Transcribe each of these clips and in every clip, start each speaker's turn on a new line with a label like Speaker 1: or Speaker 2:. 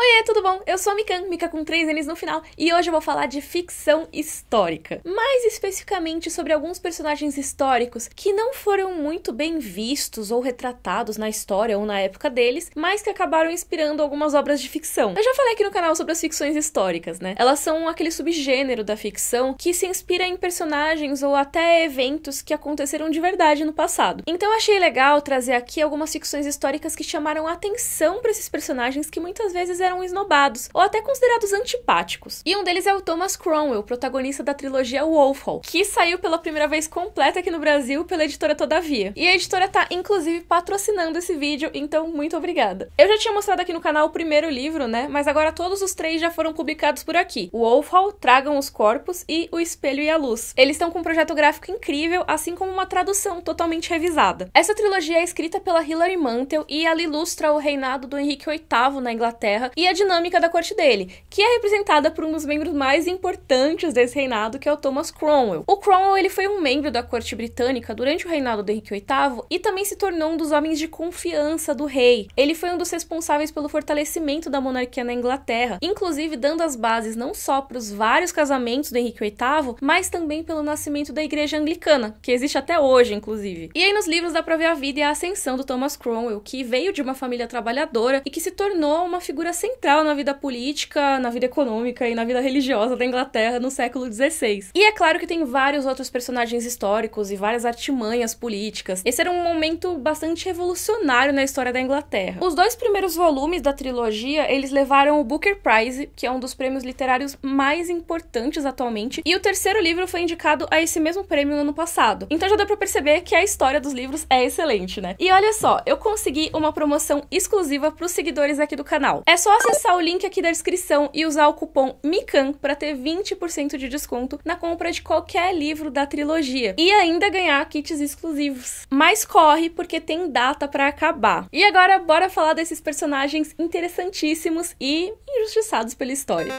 Speaker 1: Oiê, tudo bom? Eu sou a Mikan, Mika com 3 N's no final, e hoje eu vou falar de ficção histórica. Mais especificamente sobre alguns personagens históricos que não foram muito bem vistos ou retratados na história ou na época deles, mas que acabaram inspirando algumas obras de ficção. Eu já falei aqui no canal sobre as ficções históricas, né? Elas são aquele subgênero da ficção que se inspira em personagens ou até eventos que aconteceram de verdade no passado. Então eu achei legal trazer aqui algumas ficções históricas que chamaram atenção para esses personagens que muitas vezes eram esnobados, ou até considerados antipáticos. E um deles é o Thomas Cromwell, protagonista da trilogia Wolf Hall, que saiu pela primeira vez completa aqui no Brasil pela editora Todavia. E a editora tá, inclusive, patrocinando esse vídeo, então muito obrigada. Eu já tinha mostrado aqui no canal o primeiro livro, né, mas agora todos os 3 já foram publicados por aqui. O Wolf Hall, Tragam os Corpos e O Espelho e a Luz. Eles estão com um projeto gráfico incrível, assim como uma tradução totalmente revisada. Essa trilogia é escrita pela Hilary Mantel e ela ilustra o reinado do Henrique VIII na Inglaterra e a dinâmica da corte dele, que é representada por um dos membros mais importantes desse reinado, que é o Thomas Cromwell. O Cromwell, ele foi um membro da corte britânica durante o reinado do Henrique VIII e também se tornou um dos homens de confiança do rei. Ele foi um dos responsáveis pelo fortalecimento da monarquia na Inglaterra, inclusive dando as bases não só para os vários casamentos do Henrique VIII, mas também pelo nascimento da igreja anglicana, que existe até hoje, inclusive. E aí nos livros dá pra ver a vida e a ascensão do Thomas Cromwell, que veio de uma família trabalhadora e que se tornou uma figura central na vida política, na vida econômica e na vida religiosa da Inglaterra no século XVI. E é claro que tem vários outros personagens históricos e várias artimanhas políticas. Esse era um momento bastante revolucionário na história da Inglaterra. Os 2 primeiros volumes da trilogia, eles levaram o Booker Prize, que é um dos prêmios literários mais importantes atualmente, e o terceiro livro foi indicado a esse mesmo prêmio no ano passado. Então já deu pra perceber que a história dos livros é excelente, né? E olha só, eu consegui uma promoção exclusiva pros seguidores aqui do canal. É só acessar o link aqui da descrição e usar o cupom MIKAN para ter 20% de desconto na compra de qualquer livro da trilogia e ainda ganhar kits exclusivos. Mas corre, porque tem data para acabar. E agora bora falar desses personagens interessantíssimos e injustiçados pela história.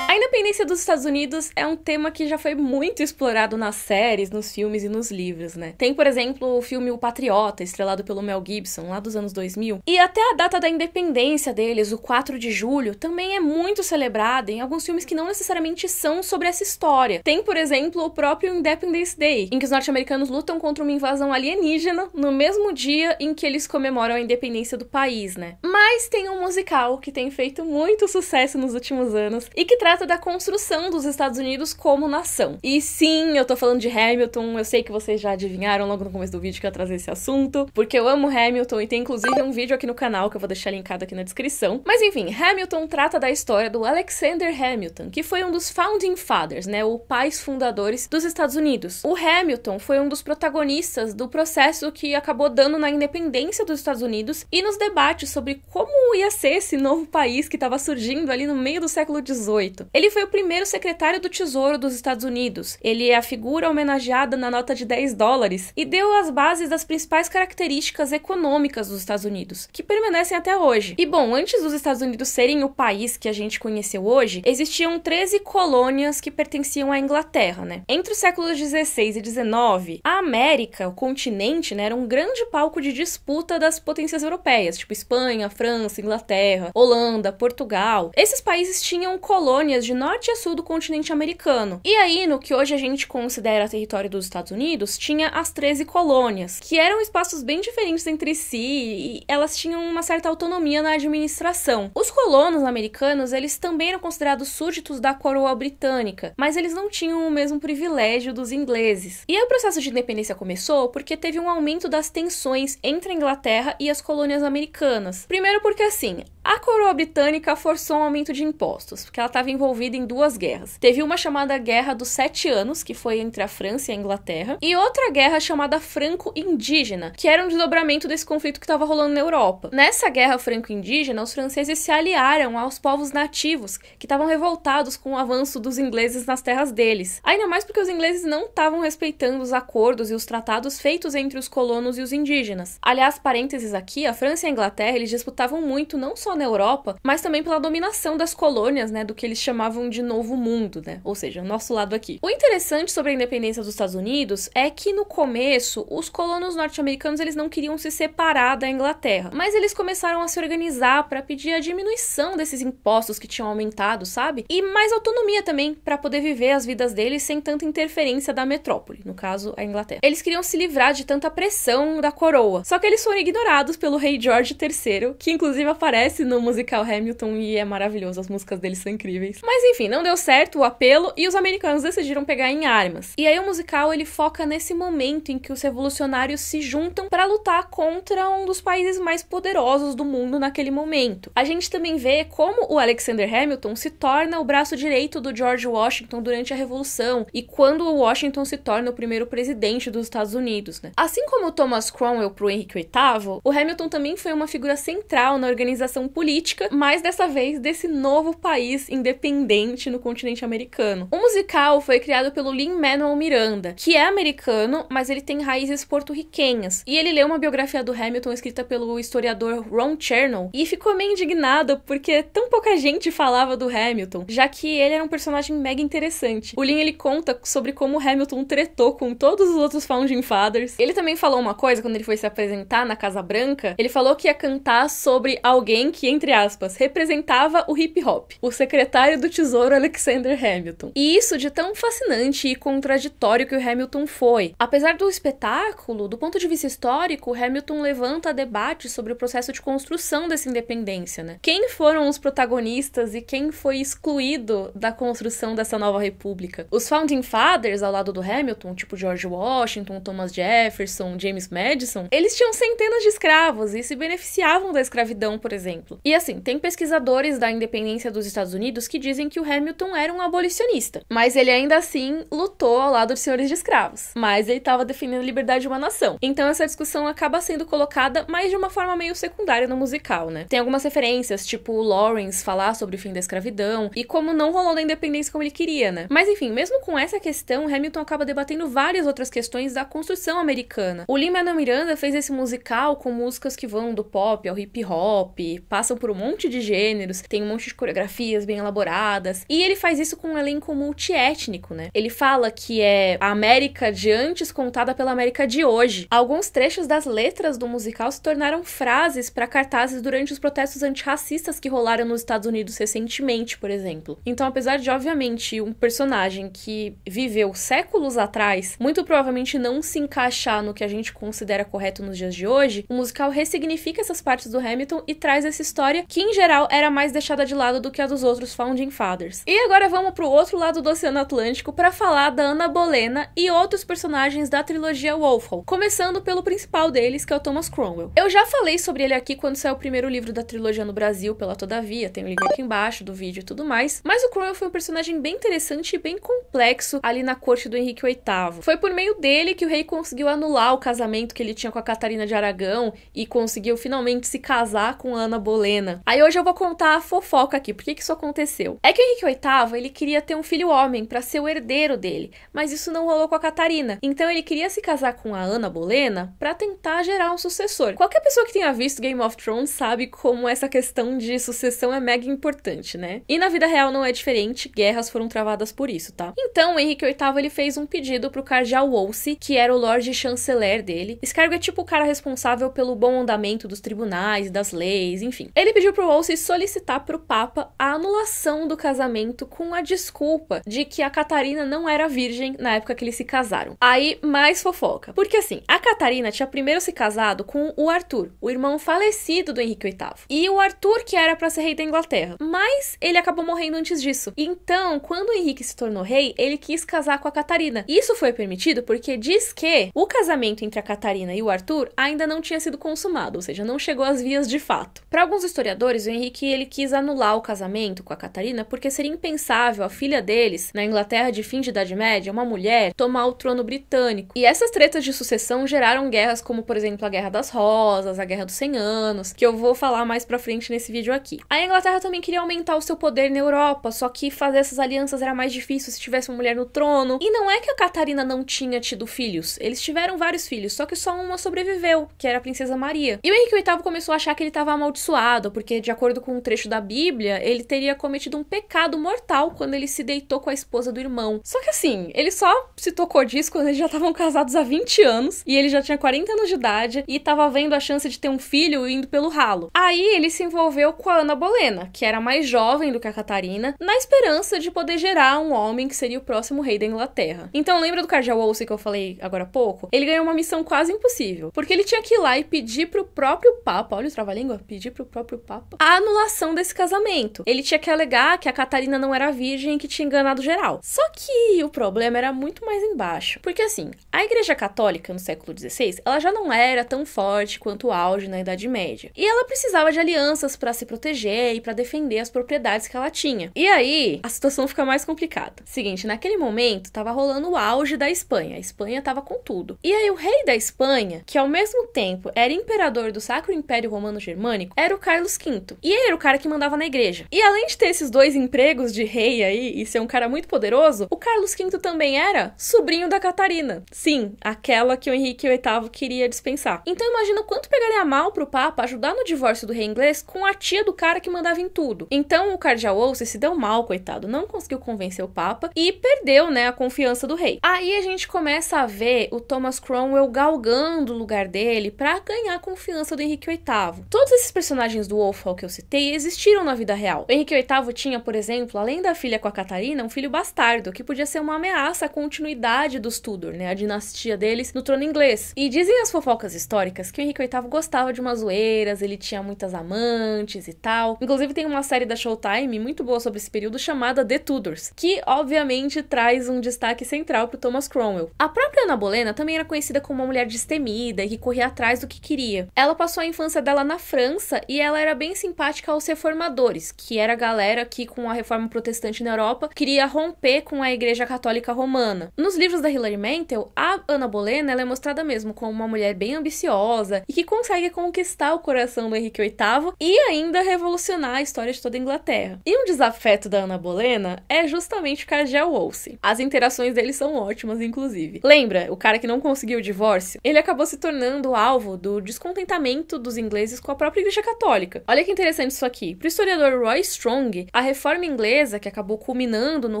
Speaker 1: A independência dos Estados Unidos é um tema que já foi muito explorado nas séries, nos filmes e nos livros, né? Tem, por exemplo, o filme O Patriota, estrelado pelo Mel Gibson, lá dos anos 2000. E até a data da independência deles, o 4 de julho, também é muito celebrada em alguns filmes que não necessariamente são sobre essa história. Tem, por exemplo, o próprio Independence Day, em que os norte-americanos lutam contra uma invasão alienígena no mesmo dia em que eles comemoram a independência do país, né? Mas tem um musical que tem feito muito sucesso nos últimos anos e que trata da construção dos Estados Unidos como nação. E sim, eu tô falando de Hamilton, eu sei que vocês já adivinharam logo no começo do vídeo que eu ia trazer esse assunto, porque eu amo Hamilton e tem inclusive um vídeo aqui no canal que eu vou deixar linkado aqui na descrição. Mas enfim, Hamilton trata da história do Alexander Hamilton, que foi um dos Founding Fathers, né, os pais fundadores dos Estados Unidos. O Hamilton foi um dos protagonistas do processo que acabou dando na independência dos Estados Unidos e nos debates sobre como ia ser esse novo país que estava surgindo ali no meio do século XVIII. Ele foi o primeiro secretário do Tesouro dos Estados Unidos. Ele é a figura homenageada na nota de $10 e deu as bases das principais características econômicas dos Estados Unidos, que permanecem até hoje. E bom, antes dos Estados Unidos serem o país que a gente conheceu hoje, existiam 13 colônias que pertenciam à Inglaterra, né? Entre os séculos 16 e 19, a América, o continente, né, era um grande palco de disputa das potências europeias, tipo Espanha, França, Inglaterra, Holanda, Portugal. Esses países tinham colônias de norte a sul do continente americano. E aí, no que hoje a gente considera território dos Estados Unidos, tinha as 13 colônias, que eram espaços bem diferentes entre si e elas tinham uma certa autonomia na administração. Os colonos americanos, eles também eram considerados súditos da coroa britânica, mas eles não tinham o mesmo privilégio dos ingleses. E aí o processo de independência começou porque teve um aumento das tensões entre a Inglaterra e as colônias americanas. Primeiro porque, assim, a coroa britânica forçou um aumento de impostos, porque ela estava envolvida em 2 guerras. Teve uma chamada Guerra dos 7 Anos, que foi entre a França e a Inglaterra, e outra guerra chamada Franco-Indígena, que era um desdobramento desse conflito que estava rolando na Europa. Nessa guerra franco-indígena, os franceses se aliaram aos povos nativos, que estavam revoltados com o avanço dos ingleses nas terras deles. Ainda mais porque os ingleses não estavam respeitando os acordos e os tratados feitos entre os colonos e os indígenas. Aliás, parênteses aqui, a França e a Inglaterra, eles disputavam muito, não só na Europa, mas também pela dominação das colônias, né, do que eles chamavam de Novo Mundo, né, ou seja, o nosso lado aqui. O interessante sobre a independência dos Estados Unidos é que no começo, os colonos norte-americanos eles não queriam se separar da Inglaterra, mas eles começaram a se organizar para pedir a diminuição desses impostos que tinham aumentado, sabe? E mais autonomia também, para poder viver as vidas deles sem tanta interferência da metrópole, no caso, a Inglaterra. Eles queriam se livrar de tanta pressão da coroa, só que eles foram ignorados pelo rei George III, que inclusive aparece no musical Hamilton e é maravilhoso, as músicas dele são incríveis. Mas enfim, não deu certo o apelo e os americanos decidiram pegar em armas. E aí o musical ele foca nesse momento em que os revolucionários se juntam para lutar contra um dos países mais poderosos do mundo naquele momento. A gente também vê como o Alexander Hamilton se torna o braço direito do George Washington durante a Revolução e quando o Washington se torna o primeiro presidente dos Estados Unidos, né? Assim como o Thomas Cromwell pro Henrique VIII, o Hamilton também foi uma figura central na organização política, mas dessa vez desse novo país independente no continente americano. O musical foi criado pelo Lin-Manuel Miranda, que é americano, mas ele tem raízes porto-riquenhas. E ele leu uma biografia do Hamilton escrita pelo historiador Ron Chernow e ficou meio indignado porque tão pouca gente falava do Hamilton, já que ele era um personagem mega interessante. O Lin, ele conta sobre como o Hamilton tretou com todos os outros Founding Fathers. Ele também falou uma coisa quando ele foi se apresentar na Casa Branca, ele falou que ia cantar sobre alguém que, entre aspas, representava o hip hop, o secretário do Tesouro Alexander Hamilton. E isso de tão fascinante e contraditório que o Hamilton foi. Apesar do espetáculo, do ponto de vista histórico, Hamilton levanta debate sobre o processo de construção dessa independência, né? Quem foram os protagonistas e quem foi excluído da construção dessa nova república? Os Founding Fathers, ao lado do Hamilton, tipo George Washington, Thomas Jefferson, James Madison, eles tinham centenas de escravos e se beneficiavam da escravidão, por exemplo. E assim, tem pesquisadores da independência dos Estados Unidos que dizem que o Hamilton era um abolicionista, mas ele ainda assim lutou ao lado de senhores de escravos, mas ele estava defendendo a liberdade de uma nação. Então essa discussão acaba sendo colocada, mas de uma forma meio secundária no musical, né? Tem algumas referências, tipo o Lawrence falar sobre o fim da escravidão e como não rolou da independência como ele queria, né? Mas enfim, mesmo com essa questão, Hamilton acaba debatendo várias outras questões da construção americana. O Lin-Manuel Miranda fez esse musical com músicas que vão do pop ao hip hop, passam por um monte de gêneros, tem um monte de coreografias bem elaboradas, e ele faz isso com um elenco multiétnico, né? Ele fala que é a América de antes contada pela América de hoje. Alguns trechos das letras do musical se tornaram frases para cartazes durante os protestos antirracistas que rolaram nos Estados Unidos recentemente, por exemplo. Então, apesar de, obviamente, um personagem que viveu séculos atrás, muito provavelmente não se encaixar no que a gente considera correto nos dias de hoje, o musical ressignifica essas partes do Hamilton e traz essa história que, em geral, era mais deixada de lado do que a dos outros Founding Fathers. E agora vamos pro outro lado do Oceano Atlântico para falar da Ana Bolena e outros personagens da trilogia Wolf Hall, começando pelo principal deles, que é o Thomas Cromwell. Eu já falei sobre ele aqui quando saiu o primeiro livro da trilogia no Brasil, pela Todavia, tem o link aqui embaixo do vídeo e tudo mais, mas o Cromwell foi um personagem bem interessante e bem complexo ali na corte do Henrique VIII. Foi por meio dele que o rei conseguiu anular o casamento que ele tinha com a Catarina de Aragão e conseguiu finalmente se casar com a Ana Bolena. Aí hoje eu vou contar a fofoca aqui, por que isso aconteceu? É que o Henrique VIII, ele queria ter um filho homem para ser o herdeiro dele, mas isso não rolou com a Catarina. Então ele queria se casar com a Ana Bolena para tentar gerar um sucessor. Qualquer pessoa que tenha visto Game of Thrones sabe como essa questão de sucessão é mega importante, né? E na vida real não é diferente, guerras foram travadas por isso, tá? Então o Henrique VIII, ele fez um pedido pro cardeal Wolsey, que era o Lorde Chanceler dele. Esse cargo é tipo o cara responsável pelo bom andamento dos tribunais e das leis, enfim. Ele pediu pro Wolsey solicitar pro Papa a anulação do casamento com a desculpa de que a Catarina não era virgem na época que eles se casaram. Aí, mais fofoca. Porque assim, a Catarina tinha primeiro se casado com o Arthur, o irmão falecido do Henrique VIII. E o Arthur que era pra ser rei da Inglaterra. Mas ele acabou morrendo antes disso. Então, quando o Henrique se tornou rei, ele quis casar com a Catarina. Isso foi permitido porque diz que o casamento entre a Catarina e o Arthur ainda não tinha sido consumado, ou seja, não chegou às vias de fato. Para alguns historiadores, o Henrique ele quis anular o casamento com a Catarina porque seria impensável a filha deles, na Inglaterra de fim de Idade Média, uma mulher, tomar o trono britânico. E essas tretas de sucessão geraram guerras como, por exemplo, a Guerra das Rosas, a Guerra dos 100 Anos, que eu vou falar mais pra frente nesse vídeo aqui. A Inglaterra também queria aumentar o seu poder na Europa, só que fazer essas alianças era mais difícil se tivesse uma mulher no trono. E não é que a Catarina não tinha tido filhos, eles tiveram vários filhos, só que só uma sobreviveu, que era a princesa Maria. E o Henrique VIII começou a achar que ele estava amaldiçoado perdoado, porque de acordo com um trecho da Bíblia, ele teria cometido um pecado mortal quando ele se deitou com a esposa do irmão. Só que assim, ele só se tocou disso quando eles já estavam casados há 20 anos, e ele já tinha 40 anos de idade, e tava vendo a chance de ter um filho indo pelo ralo. Aí ele se envolveu com a Ana Bolena, que era mais jovem do que a Catarina, na esperança de poder gerar um homem que seria o próximo rei da Inglaterra. Então lembra do Cardeal Wolsey que eu falei agora há pouco? Ele ganhou uma missão quase impossível, porque ele tinha que ir lá e pedir pro próprio Papa, olha o trava-língua, pedir pro próprio Papa, a anulação desse casamento. Ele tinha que alegar que a Catarina não era virgem e que tinha enganado geral. Só que o problema era muito mais embaixo, porque assim, a Igreja Católica no século XVI, ela já não era tão forte quanto o auge na Idade Média. E ela precisava de alianças para se proteger e para defender as propriedades que ela tinha. E aí, a situação fica mais complicada. Seguinte, naquele momento, tava rolando o auge da Espanha. A Espanha tava com tudo. E aí, o rei da Espanha, que ao mesmo tempo era imperador do Sacro Império Romano Germânico, era o Carlos V. E ele era o cara que mandava na igreja. E além de ter esses dois empregos de rei aí e ser um cara muito poderoso, o Carlos V também era sobrinho da Catarina. Sim, aquela que o Henrique VIII queria dispensar. Então imagina o quanto pegaria mal pro Papa ajudar no divórcio do rei inglês com a tia do cara que mandava em tudo. Então o Cardeal Wolsey se deu mal, coitado, não conseguiu convencer o Papa e perdeu, né, a confiança do rei. Aí a gente começa a ver o Thomas Cromwell galgando o lugar dele pra ganhar a confiança do Henrique VIII. Todos esses personagens do Wolfhall que eu citei existiram na vida real. O Henrique VIII tinha, por exemplo, além da filha com a Catarina, um filho bastardo, que podia ser uma ameaça à continuidade dos Tudor, né, a dinastia deles no trono inglês. E dizem as fofocas históricas que o Henrique VIII gostava de umas zoeiras, ele tinha muitas amantes e tal. Inclusive tem uma série da Showtime muito boa sobre esse período chamada The Tudors, que obviamente traz um destaque central pro Thomas Cromwell. A própria Ana Bolena também era conhecida como uma mulher destemida e que corria atrás do que queria. Ela passou a infância dela na França e ela era bem simpática aos reformadores, que era a galera que com a reforma protestante na Europa queria romper com a Igreja Católica Romana. Nos livros da Hilary Mantel, a Ana Bolena ela é mostrada mesmo como uma mulher bem ambiciosa e que consegue conquistar o coração do Henrique VIII e ainda revolucionar a história de toda a Inglaterra. E um desafeto da Ana Bolena é justamente o Cardeal Wolsey. As interações deles são ótimas, inclusive. Lembra, o cara que não conseguiu o divórcio? Ele acabou se tornando alvo do descontentamento dos ingleses com a própria Igreja Católica. Olha que interessante isso aqui. Para o historiador Roy Strong, a reforma inglesa, que acabou culminando no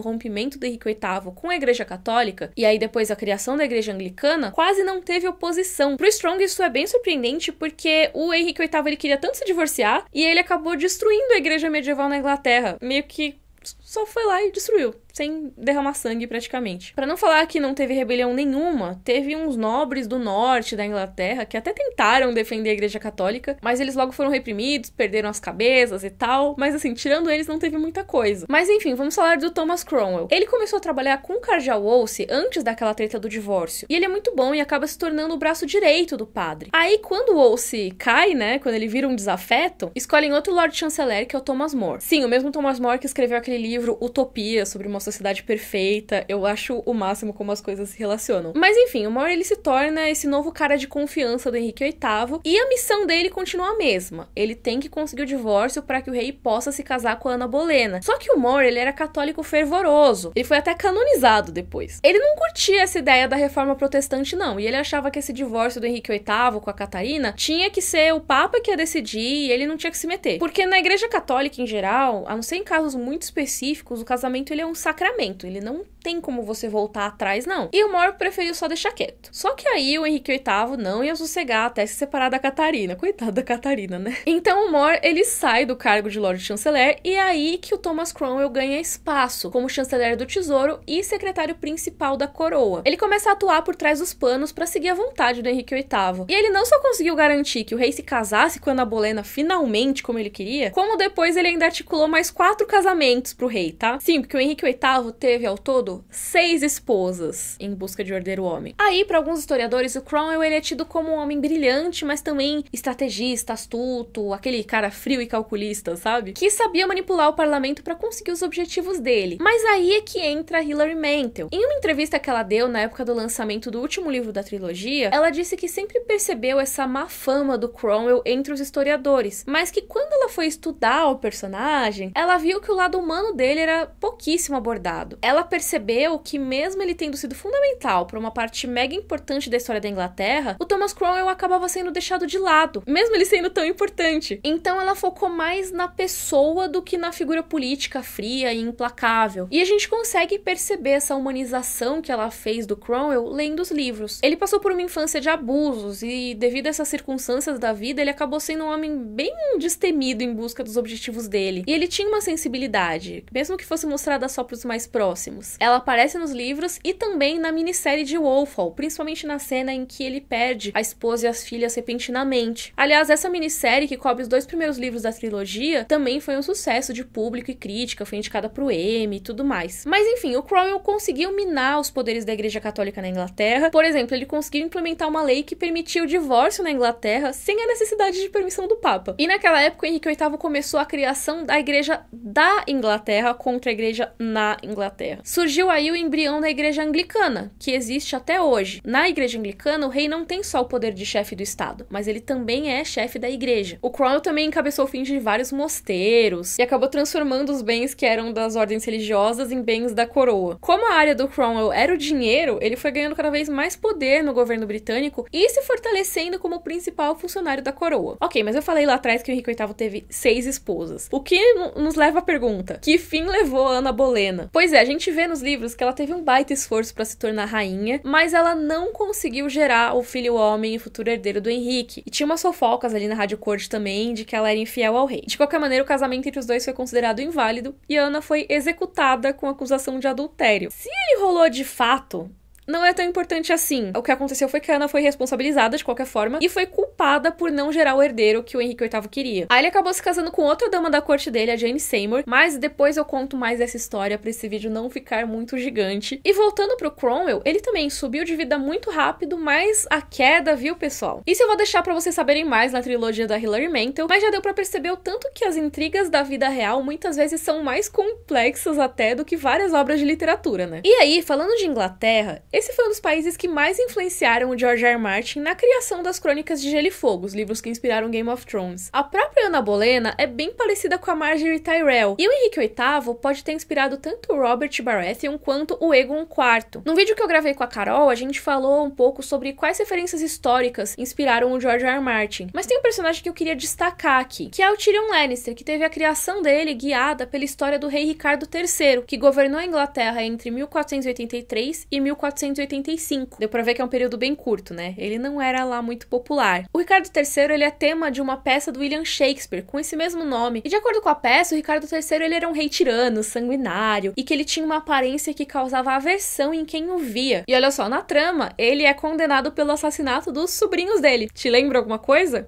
Speaker 1: rompimento do Henrique VIII com a Igreja Católica, e aí depois a criação da Igreja Anglicana, quase não teve oposição. Para o Strong isso é bem surpreendente, porque o Henrique VIII ele queria tanto se divorciar, e ele acabou destruindo a Igreja medieval na Inglaterra. Meio que só foi lá e destruiu, sem derramar sangue praticamente. Pra não falar que não teve rebelião nenhuma, teve uns nobres do norte da Inglaterra que até tentaram defender a Igreja Católica, mas eles logo foram reprimidos, perderam as cabeças e tal, mas assim, tirando eles não teve muita coisa. Mas enfim, vamos falar do Thomas Cromwell. Ele começou a trabalhar com o Cardeal Wolsey antes daquela treta do divórcio, e ele é muito bom e acaba se tornando o braço direito do padre. Aí quando o Wolsey cai, né, quando ele vira um desafeto, escolhem outro Lord Chanceler, que é o Thomas More. Sim, o mesmo Thomas More que escreveu aquele livro Utopia, sobre uma sociedade perfeita. Eu acho o máximo como as coisas se relacionam. Mas enfim, o More ele se torna esse novo cara de confiança do Henrique VIII e a missão dele continua a mesma. Ele tem que conseguir o divórcio para que o rei possa se casar com a Ana Bolena. Só que o More ele era católico fervoroso. Ele foi até canonizado depois. Ele não curtia essa ideia da reforma protestante não, e ele achava que esse divórcio do Henrique VIII com a Catarina tinha que ser o Papa que ia decidir e ele não tinha que se meter. Porque na Igreja Católica em geral, a não ser em casos muito específicos, o casamento ele é um sacramento, ele não tem como você voltar atrás, não. E o More preferiu só deixar quieto. Só que aí o Henrique VIII não ia sossegar até se separar da Catarina. Coitada da Catarina, né? Então o More, ele sai do cargo de Lord Chanceler e é aí que o Thomas Cromwell ganha espaço como chanceler do Tesouro e secretário principal da coroa. Ele começa a atuar por trás dos panos para seguir a vontade do Henrique VIII. E ele não só conseguiu garantir que o rei se casasse com Ana Bolena finalmente como ele queria, como depois ele ainda articulou mais 4 casamentos pro rei, tá? Sim, porque o Henrique VIII teve ao todo 6 esposas em busca de herdeiro homem. Aí, para alguns historiadores, o Cromwell ele é tido como um homem brilhante, mas também estrategista, astuto, aquele cara frio e calculista, sabe? Que sabia manipular o parlamento para conseguir os objetivos dele. Mas aí é que entra a Hilary Mantel. Em uma entrevista que ela deu na época do lançamento do último livro da trilogia, ela disse que sempre percebeu essa má fama do Cromwell entre os historiadores, mas que quando ela foi estudar o personagem, ela viu que o lado humano dele dele era pouquíssimo abordado. Ela percebeu que mesmo ele tendo sido fundamental para uma parte mega importante da história da Inglaterra, o Thomas Cromwell acabava sendo deixado de lado, mesmo ele sendo tão importante. Então ela focou mais na pessoa do que na figura política fria e implacável. E a gente consegue perceber essa humanização que ela fez do Cromwell lendo os livros. Ele passou por uma infância de abusos e, devido a essas circunstâncias da vida, ele acabou sendo um homem bem destemido em busca dos objetivos dele. E ele tinha uma sensibilidade, mesmo que fosse mostrada só para os mais próximos. Ela aparece nos livros e também na minissérie de Wolfhall, principalmente na cena em que ele perde a esposa e as filhas repentinamente. Aliás, essa minissérie, que cobre os 2 primeiros livros da trilogia, também foi um sucesso de público e crítica, foi indicada pro Emmy e tudo mais. Mas enfim, o Cromwell conseguiu minar os poderes da Igreja Católica na Inglaterra. Por exemplo, ele conseguiu implementar uma lei que permitia o divórcio na Inglaterra sem a necessidade de permissão do Papa. E naquela época, o Henrique VIII começou a criação da Igreja da Inglaterra contra a Igreja na Inglaterra. Surgiu aí o embrião da Igreja Anglicana, que existe até hoje. Na Igreja Anglicana, o rei não tem só o poder de chefe do Estado, mas ele também é chefe da Igreja. O Cromwell também encabeçou o fim de vários mosteiros e acabou transformando os bens que eram das ordens religiosas em bens da coroa. Como a área do Cromwell era o dinheiro, ele foi ganhando cada vez mais poder no governo britânico e se fortalecendo como o principal funcionário da coroa. Ok, mas eu falei lá atrás que o Henrique VIII teve 6 esposas. O que nos leva à pergunta: que fim levou Ana Bolena? Pois é, a gente vê nos livros que ela teve um baita esforço para se tornar rainha, mas ela não conseguiu gerar o filho homem e futuro herdeiro do Henrique. E tinha umas fofocas ali na Rádio Corte também de que ela era infiel ao rei. De qualquer maneira, o casamento entre os dois foi considerado inválido e Ana foi executada com acusação de adultério. Se ele rolou de fato, não é tão importante assim. O que aconteceu foi que a Ana foi responsabilizada de qualquer forma e foi culpada por não gerar o herdeiro que o Henrique VIII queria. Aí ele acabou se casando com outra dama da corte dele, a Jane Seymour, mas depois eu conto mais dessa história pra esse vídeo não ficar muito gigante. E voltando pro Cromwell, ele também subiu de vida muito rápido, mas a queda, viu, pessoal? Isso eu vou deixar pra vocês saberem mais na trilogia da Hilary Mantel, mas já deu pra perceber o tanto que as intrigas da vida real muitas vezes são mais complexas até do que várias obras de literatura, né? E aí, falando de Inglaterra, esse foi um dos países que mais influenciaram o George R. R. Martin na criação das Crônicas de Gelo e Fogo, os livros que inspiraram Game of Thrones. A própria Ana Bolena é bem parecida com a Margaery Tyrell, e o Henrique VIII pode ter inspirado tanto o Robert Baratheon quanto o Aegon IV. Num vídeo que eu gravei com a Carol, a gente falou um pouco sobre quais referências históricas inspiraram o George R. R. Martin, mas tem um personagem que eu queria destacar aqui, que é o Tyrion Lannister, que teve a criação dele guiada pela história do rei Ricardo III, que governou a Inglaterra entre 1483 e 1485. Deu pra ver que é um período bem curto, né? Ele não era lá muito popular. O Ricardo III, ele é tema de uma peça do William Shakespeare, com esse mesmo nome. E de acordo com a peça, o Ricardo III, ele era um rei tirano, sanguinário, e que ele tinha uma aparência que causava aversão em quem o via. E olha só, na trama, ele é condenado pelo assassinato dos sobrinhos dele. Te lembra alguma coisa?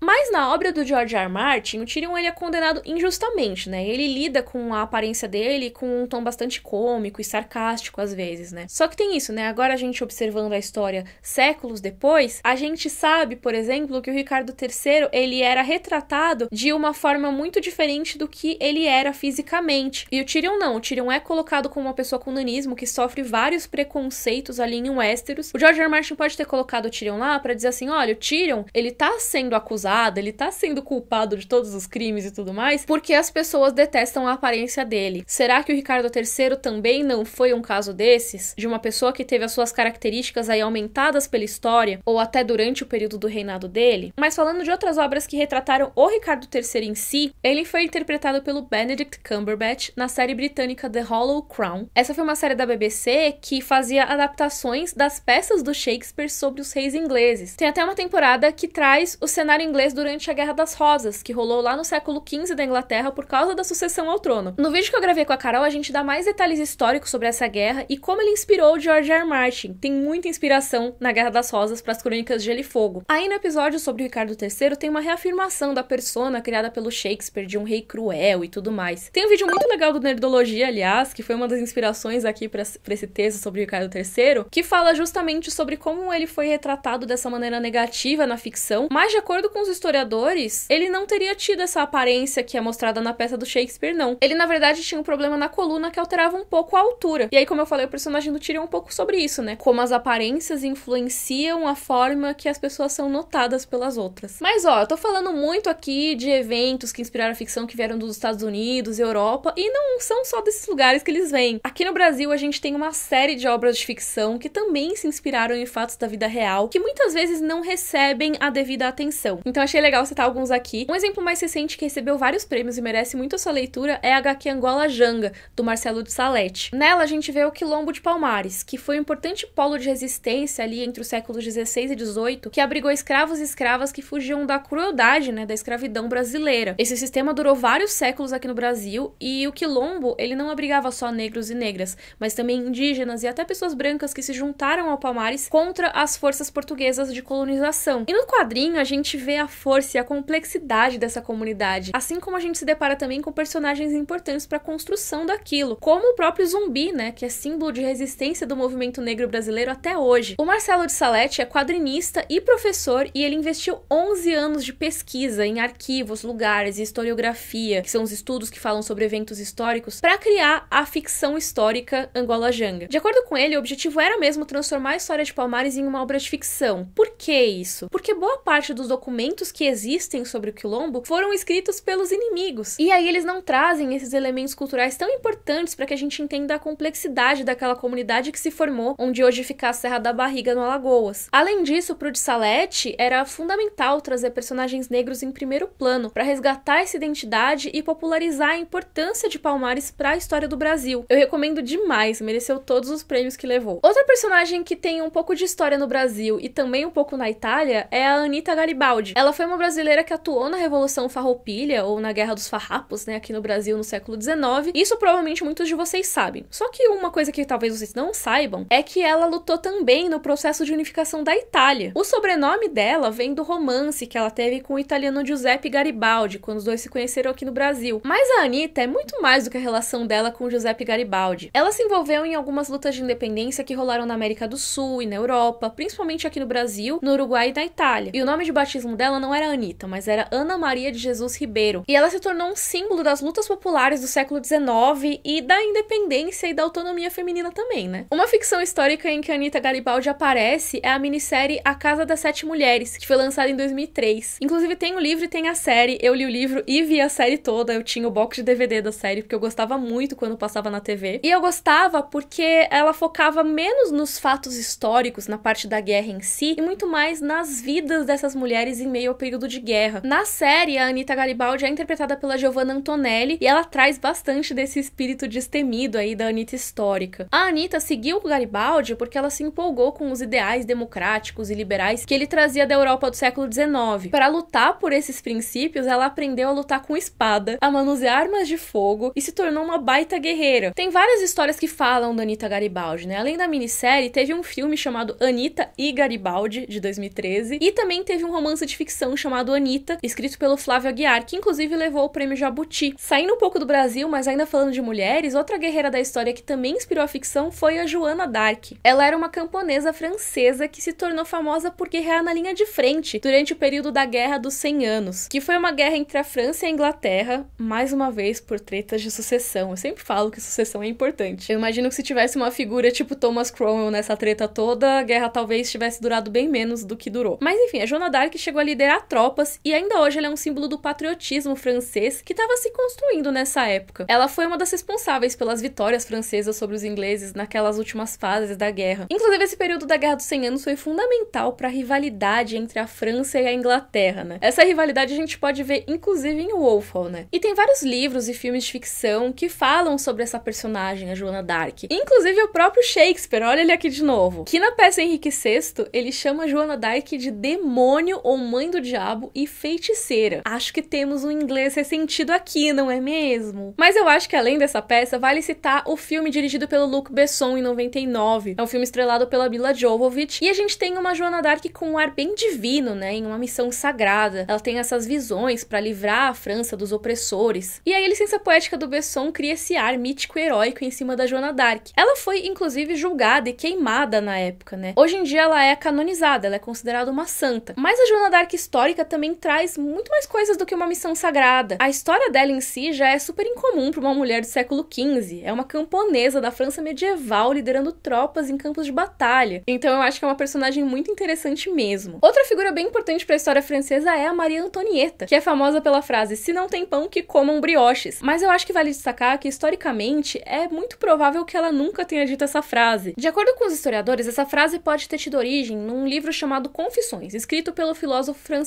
Speaker 1: Mas na obra do George R. R. Martin, o Tyrion ele é condenado injustamente, né? Ele lida com a aparência dele com um tom bastante cômico e sarcástico às vezes, né? Só que tem isso, né? Agora a gente observando a história séculos depois, a gente sabe, por exemplo, que o Ricardo III, ele era retratado de uma forma muito diferente do que ele era fisicamente. E o Tyrion não. O Tyrion é colocado como uma pessoa com nanismo que sofre vários preconceitos ali em Westeros. O George R. R. Martin pode ter colocado o Tyrion lá pra dizer assim, olha, o Tyrion, ele tá sendo acusado, ele tá sendo culpado de todos os crimes e tudo mais, porque as pessoas detestam a aparência dele. Será que o Ricardo III também não foi um caso desses? De uma pessoa que teve as suas características aí aumentadas pela história, ou até durante o período do reinado dele? Mas falando de outras obras que retrataram o Ricardo III em si, ele foi interpretado pelo Benedict Cumberbatch na série britânica The Hollow Crown. Essa foi uma série da BBC que fazia adaptações das peças do Shakespeare sobre os reis ingleses. Tem até uma temporada que traz o cenário inglês durante a Guerra das Rosas, que rolou lá no século XV da Inglaterra por causa da sucessão ao trono. No vídeo que eu gravei com a Carol, a gente dá mais detalhes históricos sobre essa guerra e como ele inspirou o George R. R. Martin. Tem muita inspiração na Guerra das Rosas para as Crônicas de Gelo e Fogo. Aí no episódio sobre o Ricardo III tem uma reafirmação da persona criada pelo Shakespeare de um rei cruel e tudo mais. Tem um vídeo muito legal do Nerdologia, aliás, que foi uma das inspirações aqui para esse texto sobre o Ricardo III, que fala justamente sobre como ele foi retratado dessa maneira negativa na ficção, mas de acordo com os historiadores, ele não teria tido essa aparência que é mostrada na peça do Shakespeare, não. Ele, na verdade, tinha um problema na coluna que alterava um pouco a altura. E aí, como eu falei, o personagem do Tyrion é um pouco sobre isso, né? Como as aparências influenciam a forma que as pessoas são notadas pelas outras. Mas, ó, eu tô falando muito aqui de eventos que inspiraram a ficção que vieram dos Estados Unidos, Europa, e não são só desses lugares que eles vêm. Aqui no Brasil, a gente tem uma série de obras de ficção que também se inspiraram em fatos da vida real, que muitas vezes não recebem a devida atenção. Então, achei legal citar alguns aqui. Um exemplo mais recente que recebeu vários prêmios e merece muito a sua leitura é a HQ Angola Janga, do Marcelo de Salete. Nela, a gente vê o Quilombo de Palmares, que foi um importante polo de resistência ali entre os séculos XVI e XVIII, que abrigou escravos e escravas que fugiam da crueldade, né, da escravidão brasileira. Esse sistema durou vários séculos aqui no Brasil, e o Quilombo, ele não abrigava só negros e negras, mas também indígenas e até pessoas brancas que se juntaram ao Palmares contra as forças portuguesas de colonização. E no quadrinho, a gente vê a força e a complexidade dessa comunidade, assim como a gente se depara também com personagens importantes para a construção daquilo, como o próprio Zumbi, né, que é símbolo de resistência do movimento negro brasileiro até hoje. O Marcelo de Salete é quadrinista e professor, e ele investiu 11 anos de pesquisa em arquivos, lugares e historiografia, que são os estudos que falam sobre eventos históricos, para criar a ficção histórica Angola Janga. De acordo com ele, o objetivo era mesmo transformar a história de Palmares em uma obra de ficção. Por que isso? Porque boa parte dos documentos que existem sobre o Quilombo foram escritos pelos inimigos. E aí eles não trazem esses elementos culturais tão importantes para que a gente entenda a complexidade daquela comunidade que se formou, onde hoje fica a Serra da Barriga, no Alagoas. Além disso, pro de Salete, era fundamental trazer personagens negros em primeiro plano, para resgatar essa identidade e popularizar a importância de Palmares para a história do Brasil. Eu recomendo demais, mereceu todos os prêmios que levou. Outra personagem que tem um pouco de história no Brasil e também um pouco na Itália é a Anita Garibaldi. Ela foi uma brasileira que atuou na Revolução Farroupilha, ou na Guerra dos Farrapos, né, aqui no Brasil no século XIX. Isso provavelmente muitos de vocês sabem. Só que uma coisa que talvez vocês não saibam é que ela lutou também no processo de unificação da Itália. O sobrenome dela vem do romance que ela teve com o italiano Giuseppe Garibaldi, quando os dois se conheceram aqui no Brasil. Mas a Anita é muito mais do que a relação dela com Giuseppe Garibaldi. Ela se envolveu em algumas lutas de independência que rolaram na América do Sul e na Europa, principalmente aqui no Brasil, no Uruguai e na Itália. E o nome de batismo dela não era Anita, mas era Ana Maria de Jesus Ribeiro. E ela se tornou um símbolo das lutas populares do século XIX e da independência e da autonomia feminina também, né? Uma ficção histórica em que a Anita Garibaldi aparece é a minissérie A Casa das Sete Mulheres, que foi lançada em 2003. Inclusive tem o livro e tem a série. Eu li o livro e vi a série toda. Eu tinha o box de DVD da série, porque eu gostava muito quando passava na TV. E eu gostava porque ela focava menos nos fatos históricos, na parte da guerra em si, e muito mais nas vidas dessas mulheres em meio ao período de guerra. Na série, a Anita Garibaldi é interpretada pela Giovanna Antonelli, e ela traz bastante desse espírito destemido aí da Anita histórica. A Anita seguiu o Garibaldi porque ela se empolgou com os ideais democráticos e liberais que ele trazia da Europa do século XIX. Para lutar por esses princípios, ela aprendeu a lutar com espada, a manusear armas de fogo e se tornou uma baita guerreira. Tem várias histórias que falam da Anita Garibaldi, né? Além da minissérie, teve um filme chamado Anita e Garibaldi, de 2013, e também teve um romance de ficção chamado Anita, escrito pelo Flávio Aguiar, que inclusive levou o prêmio Jabuti. Saindo um pouco do Brasil, mas ainda falando de mulheres, outra guerreira da história que também inspirou a ficção foi a Joana d'Arc. Ela era uma camponesa francesa que se tornou famosa por guerrear na linha de frente durante o período da Guerra dos 100 Anos, que foi uma guerra entre a França e a Inglaterra, mais uma vez por tretas de sucessão. Eu sempre falo que sucessão é importante. Eu imagino que se tivesse uma figura tipo Thomas Cromwell nessa treta toda, a guerra talvez tivesse durado bem menos do que durou. Mas enfim, a Joana d'Arc chegou a liderar tropas e ainda hoje ela é um símbolo do patriotismo francês que estava se construindo nessa época. Ela foi uma das responsáveis pelas vitórias francesas sobre os ingleses naquelas últimas fases da guerra. Inclusive, esse período da Guerra dos 100 Anos foi fundamental para a rivalidade entre a França e a Inglaterra, né? Essa rivalidade a gente pode ver inclusive em Wolf Hall, né? E tem vários livros e filmes de ficção que falam sobre essa personagem, a Joana d'Arc. Inclusive o próprio Shakespeare, olha ele aqui de novo, que na peça Henrique VI, ele chama Joana d'Arc de demônio ou mãe do diabo e feiticeira. Acho que temos um inglês ressentido aqui, não é mesmo? Mas eu acho que além dessa peça, vale citar o filme dirigido pelo Luc Besson em 99. É um filme estrelado pela Milla Jovovich, e a gente tem uma Joana d'Arc com um ar bem divino, né, em uma missão sagrada. Ela tem essas visões para livrar a França dos opressores. E aí a licença poética do Besson cria esse ar mítico e heróico em cima da Joana d'Arc. Ela foi, inclusive, julgada e queimada na época, né? Hoje em dia ela é canonizada, ela é considerada uma santa. Mas a Joana d'Arc histórica também traz muito mais coisas do que uma missão sagrada. A história dela em si já é super incomum para uma mulher do século XV. É uma camponesa da França medieval liderando tropas em campos de batalha. Então eu acho que é uma personagem muito interessante mesmo. Outra figura bem importante para a história francesa é a Maria Antonieta, que é famosa pela frase "se não tem pão, que comam brioches". Mas eu acho que vale destacar que, historicamente, é muito provável que ela nunca tenha dito essa frase. De acordo com os historiadores, essa frase pode ter tido origem num livro chamado Confissões, escrito pelo filósofo francês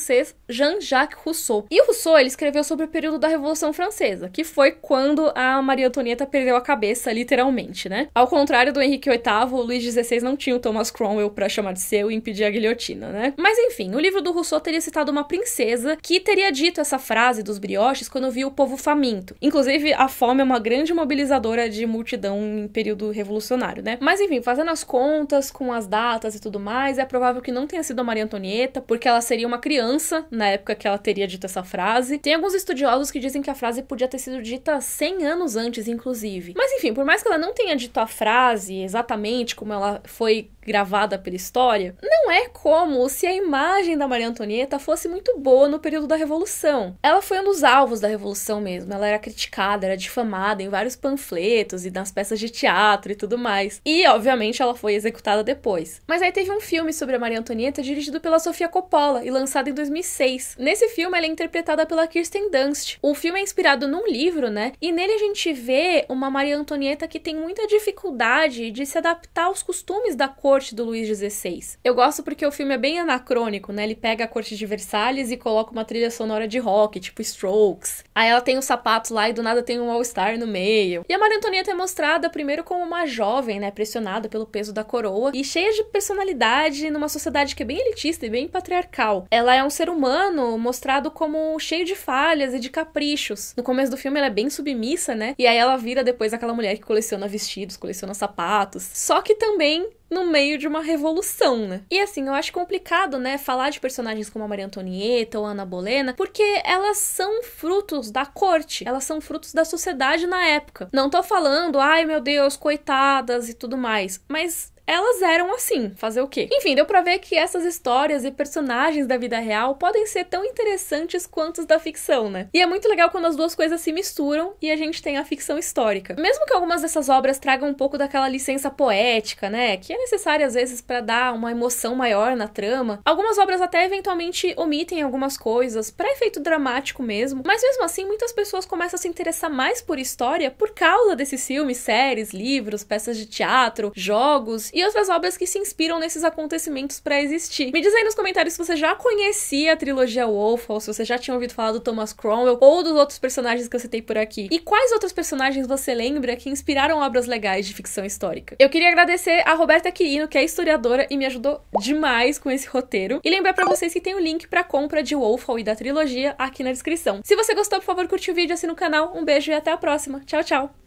Speaker 1: Jean-Jacques Rousseau. E o Rousseau, ele escreveu sobre o período da Revolução Francesa, que foi quando a Maria Antonieta perdeu a cabeça, literalmente, né? Ao contrário do Henrique VIII, o Luís XVI não tinha o Thomas Cromwell pra chamar de seu e impedir a guilhotina, né? Mas enfim, o livro do Rousseau teria citado uma princesa que teria dito essa frase dos brioches quando viu o povo faminto. Inclusive, a fome é uma grande mobilizadora de multidão em período revolucionário, né? Mas enfim, fazendo as contas com as datas e tudo mais, é provável que não tenha sido a Maria Antonieta, porque ela seria uma criança na época que ela teria dito essa frase. Tem alguns estudiosos que dizem que a frase podia ter sido dita 100 anos antes, inclusive. Mas enfim, por mais que ela não tenha dito a frase exatamente como ela foi gravada pela história, não é como se a imagem da Maria Antonieta fosse muito boa no período da Revolução. Ela foi um dos alvos da Revolução mesmo, ela era criticada, era difamada em vários panfletos e nas peças de teatro e tudo mais. E, obviamente, ela foi executada depois. Mas aí teve um filme sobre a Maria Antonieta dirigido pela Sofia Coppola e lançado em 2006. Nesse filme, ela é interpretada pela Kirsten Dunst. O filme é inspirado num livro, né? E nele a gente vê uma Maria Antonieta que tem muita dificuldade de se adaptar aos costumes da corte do Luís XVI. Eu gosto porque o filme é bem anacrônico, né? Ele pega a corte de Versalhes e coloca uma trilha sonora de rock, tipo Strokes. Aí ela tem os sapatos lá e do nada tem um All-Star no meio. E a Maria Antonieta é mostrada primeiro como uma jovem, né? Pressionada pelo peso da coroa e cheia de personalidade numa sociedade que é bem elitista e bem patriarcal. Ela é um ser humano mostrado como cheio de falhas e de caprichos. No começo do filme ela é bem submissa, né? E aí ela vira depois aquela mulher que coleciona vestidos, coleciona sapatos. Só que também no meio de uma revolução, né? E assim, eu acho complicado, né, falar de personagens como a Maria Antonieta ou a Ana Bolena, porque elas são frutos da corte, elas são frutos da sociedade na época. Não tô falando, ai meu Deus, coitadas e tudo mais, mas elas eram assim, fazer o quê? Enfim, deu pra ver que essas histórias e personagens da vida real podem ser tão interessantes quanto os da ficção, né? E é muito legal quando as duas coisas se misturam e a gente tem a ficção histórica. Mesmo que algumas dessas obras tragam um pouco daquela licença poética, né? Que é necessária às vezes pra dar uma emoção maior na trama. Algumas obras até eventualmente omitem algumas coisas pra efeito dramático mesmo. Mas mesmo assim, muitas pessoas começam a se interessar mais por história por causa desses filmes, séries, livros, peças de teatro, jogos e outras obras que se inspiram nesses acontecimentos pra existir. Me diz aí nos comentários se você já conhecia a trilogia Wolf, ou se você já tinha ouvido falar do Thomas Cromwell, ou dos outros personagens que eu citei por aqui. E quais outros personagens você lembra que inspiraram obras legais de ficção histórica? Eu queria agradecer a Roberta Quirino, que é historiadora e me ajudou demais com esse roteiro. E lembrar pra vocês que tem o link pra compra de Wolfhall e da trilogia aqui na descrição. Se você gostou, por favor, curte o vídeo, assina o canal. Um beijo e até a próxima. Tchau, tchau!